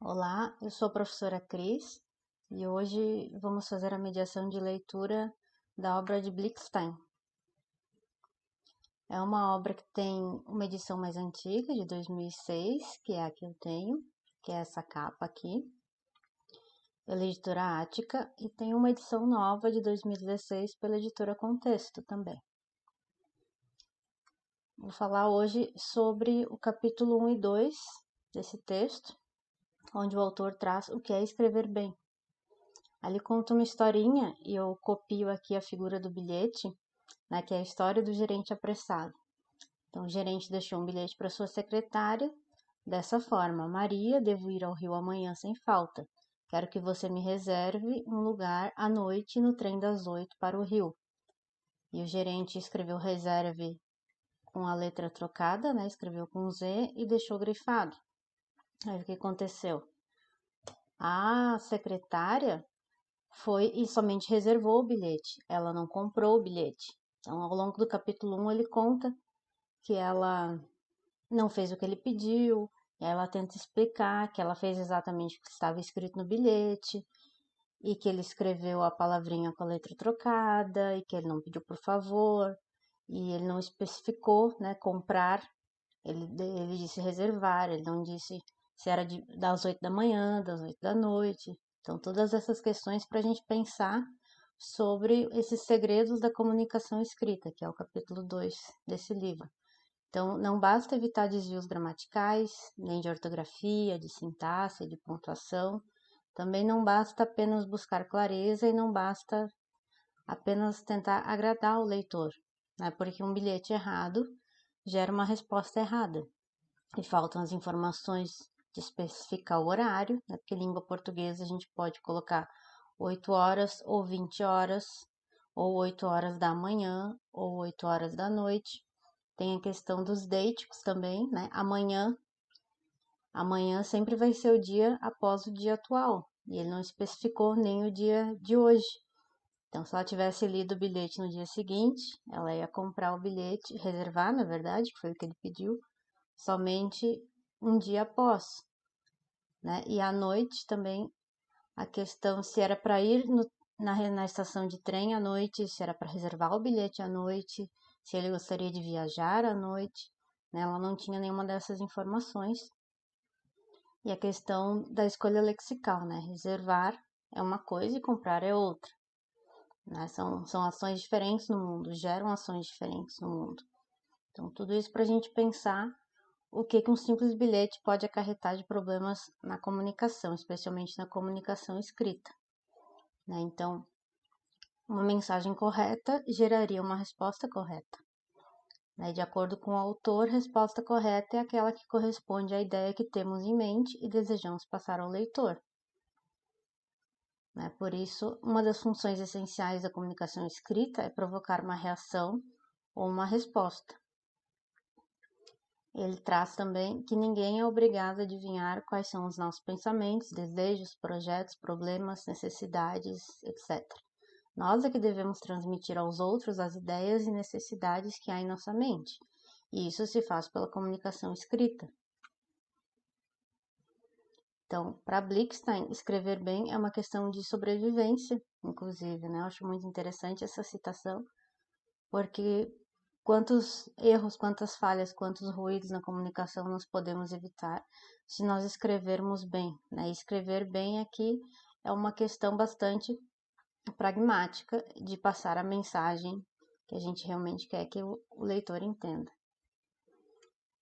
Olá, eu sou a professora Cris e hoje vamos fazer a mediação de leitura da obra de Blixstein. É uma obra que tem uma edição mais antiga, de 2006, que é a que eu tenho, que é essa capa aqui, pela editora Ática, e tem uma edição nova de 2016 pela editora Contexto também. Vou falar hoje sobre o capítulo 1 e 2 desse texto, onde o autor traz o que é escrever bem. Ali conta uma historinha e eu copio aqui a figura do bilhete, né, que é a história do gerente apressado. Então, o gerente deixou um bilhete para sua secretária dessa forma: Maria, devo ir ao Rio amanhã sem falta. Quero que você me reserve um lugar à noite no trem das 8 para o Rio. E o gerente escreveu reserve com a letra trocada, né, escreveu com Z e deixou grifado. Aí o que aconteceu? A secretária foi e somente reservou o bilhete, ela não comprou o bilhete. Então, ao longo do capítulo 1, ele conta que ela não fez o que ele pediu, ela tenta explicar que ela fez exatamente o que estava escrito no bilhete, e que ele escreveu a palavrinha com a letra trocada, e que ele não pediu por favor, e ele não especificou, né, comprar, ele disse reservar, ele não disse se era das 8 da manhã, das 8 da noite. Então, todas essas questões para a gente pensar sobre esses segredos da comunicação escrita, que é o capítulo 2 desse livro. Então, não basta evitar desvios gramaticais, nem de ortografia, de sintaxe, de pontuação. Também não basta apenas buscar clareza e não basta apenas tentar agradar o leitor, né? Porque um bilhete errado gera uma resposta errada. E faltam as informações de especificar o horário, né? Porque em língua portuguesa a gente pode colocar 8 horas ou 20 horas, ou 8 horas da manhã, ou 8 horas da noite. Tem a questão dos deíticos também, né? Amanhã sempre vai ser o dia após o dia atual. E ele não especificou nem o dia de hoje. Então, se ela tivesse lido o bilhete no dia seguinte, ela ia comprar o bilhete, reservar, na verdade, que foi o que ele pediu, somente um dia após, né? E à noite também a questão se era para ir na estação de trem à noite, se era para reservar o bilhete à noite, se ele gostaria de viajar à noite, né? Ela não tinha nenhuma dessas informações. E a questão da escolha lexical, né? Reservar é uma coisa e comprar é outra, né? São ações diferentes no mundo, geram ações diferentes no mundo. Então, tudo isso para a gente pensar o que um simples bilhete pode acarretar de problemas na comunicação, especialmente na comunicação escrita, né? Então, uma mensagem correta geraria uma resposta correta, né? De acordo com o autor, resposta correta é aquela que corresponde à ideia que temos em mente e desejamos passar ao leitor, né? Por isso, uma das funções essenciais da comunicação escrita é provocar uma reação ou uma resposta. Ele traz também que ninguém é obrigado a adivinhar quais são os nossos pensamentos, desejos, projetos, problemas, necessidades, etc. Nós é que devemos transmitir aos outros as ideias e necessidades que há em nossa mente. E isso se faz pela comunicação escrita. Então, para Blixstein, escrever bem é uma questão de sobrevivência, inclusive, né? Eu acho muito interessante essa citação, porque quantos erros, quantas falhas, quantos ruídos na comunicação nós podemos evitar se nós escrevermos bem, né? E escrever bem aqui é uma questão bastante pragmática de passar a mensagem que a gente realmente quer que o leitor entenda.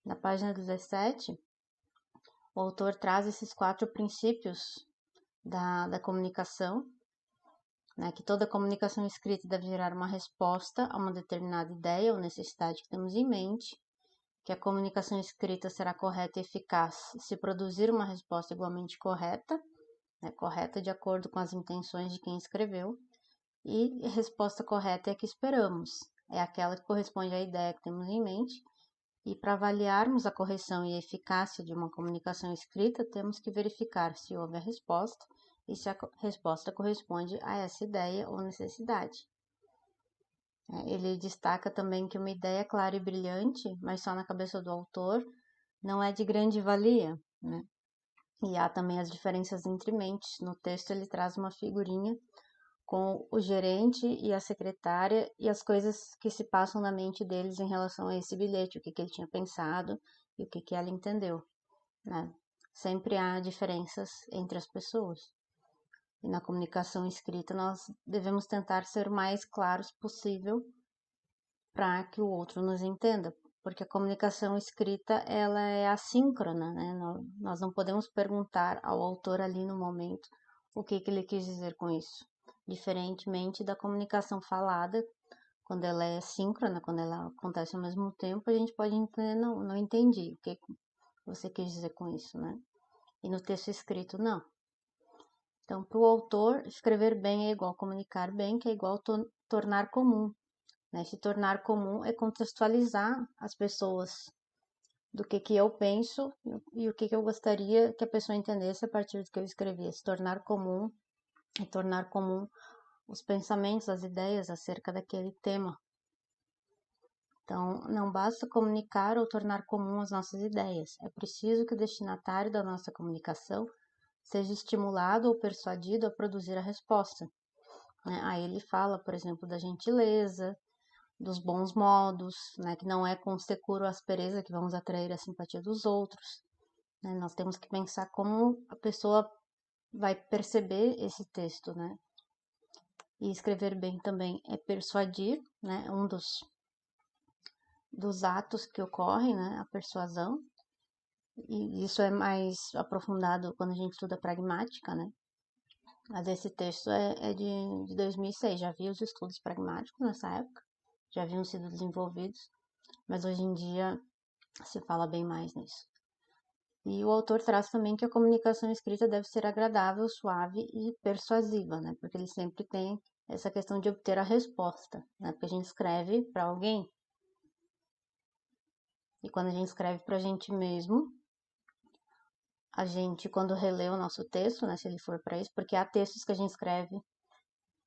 Na página 17, o autor traz esses 4 princípios da comunicação, né, que toda comunicação escrita deve gerar uma resposta a uma determinada ideia ou necessidade que temos em mente, que a comunicação escrita será correta e eficaz se produzir uma resposta igualmente correta, né, correta de acordo com as intenções de quem escreveu, e a resposta correta é a que esperamos, é aquela que corresponde à ideia que temos em mente. E para avaliarmos a correção e a eficácia de uma comunicação escrita, temos que verificar se houve a resposta e se a resposta corresponde a essa ideia ou necessidade. Ele destaca também que uma ideia clara e brilhante, mas só na cabeça do autor, não é de grande valia, né? E há também as diferenças entre mentes. No texto ele traz uma figurinha com o gerente e a secretária e as coisas que se passam na mente deles em relação a esse bilhete, o que ele tinha pensado e o que ela entendeu, né? Sempre há diferenças entre as pessoas. E na comunicação escrita nós devemos tentar ser o mais claros possível para que o outro nos entenda, porque a comunicação escrita ela é assíncrona, né? Nós não podemos perguntar ao autor ali no momento o que ele quis dizer com isso, diferentemente da comunicação falada, quando ela é síncrona, quando ela acontece ao mesmo tempo, a gente pode entender, não entendi o que você quis dizer com isso, né? E no texto escrito, não. Então, para o autor, escrever bem é igual comunicar bem, que é igual tornar comum. Né? Se tornar comum é contextualizar as pessoas do que eu penso e o que eu gostaria que a pessoa entendesse a partir do que eu escrevi. Se tornar comum é tornar comum os pensamentos, as ideias acerca daquele tema. Então, não basta comunicar ou tornar comum as nossas ideias. É preciso que o destinatário da nossa comunicação seja estimulado ou persuadido a produzir a resposta. Né? Aí ele fala, por exemplo, da gentileza, dos bons modos, né? Que não é com secura ou aspereza que vamos atrair a simpatia dos outros. Né? Nós temos que pensar como a pessoa vai perceber esse texto, né? E escrever bem também é persuadir, né? Um dos atos que ocorrem, né? A persuasão. E isso é mais aprofundado quando a gente estuda pragmática, né? Mas esse texto é de 2006, já havia os estudos pragmáticos nessa época, já haviam sido desenvolvidos, mas hoje em dia se fala bem mais nisso. E o autor traz também que a comunicação escrita deve ser agradável, suave e persuasiva, né? Porque ele sempre tem essa questão de obter a resposta, né? Porque a gente escreve para alguém e quando a gente escreve para a gente mesmo, a gente, quando relê o nosso texto, né? Se ele for para isso, porque há textos que a gente escreve,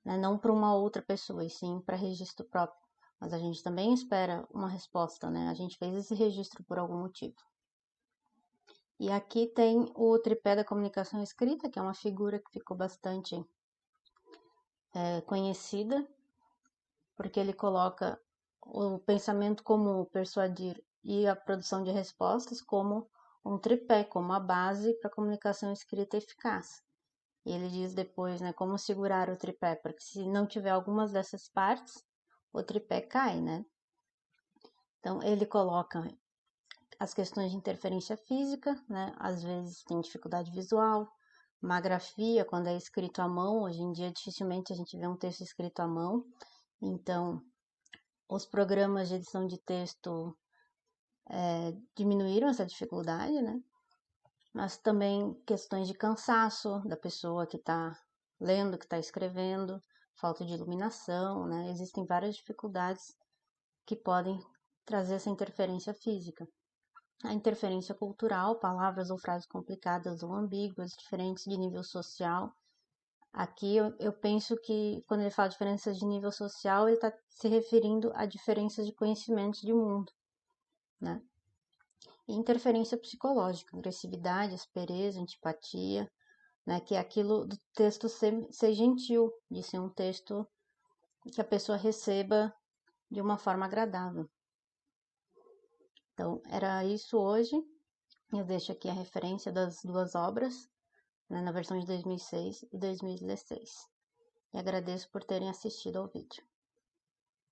né? Não para uma outra pessoa, e sim para registro próprio. Mas a gente também espera uma resposta, né? A gente fez esse registro por algum motivo. E aqui tem o tripé da comunicação escrita, que é uma figura que ficou bastante conhecida, porque ele coloca o pensamento comum, o persuadir e a produção de respostas como um tripé, como a base para a comunicação escrita eficaz. E ele diz depois, né, como segurar o tripé, porque se não tiver algumas dessas partes, o tripé cai, né? Então, ele coloca as questões de interferência física, né? Às vezes tem dificuldade visual, uma grafia, quando é escrito à mão, hoje em dia dificilmente a gente vê um texto escrito à mão, então os programas de edição de texto diminuíram essa dificuldade, né? Mas também questões de cansaço da pessoa que está lendo, que está escrevendo, falta de iluminação, né? Existem várias dificuldades que podem trazer essa interferência física. A interferência cultural, palavras ou frases complicadas ou ambíguas, diferentes de nível social. Aqui eu penso que quando ele fala diferenças de nível social, ele está se referindo a diferenças de conhecimentos de mundo, né? E interferência psicológica, agressividade, aspereza, antipatia, né? Que é aquilo do texto ser gentil, de ser um texto que a pessoa receba de uma forma agradável. Então, era isso hoje. Eu deixo aqui a referência das duas obras, né, na versão de 2006 e 2016. E agradeço por terem assistido ao vídeo.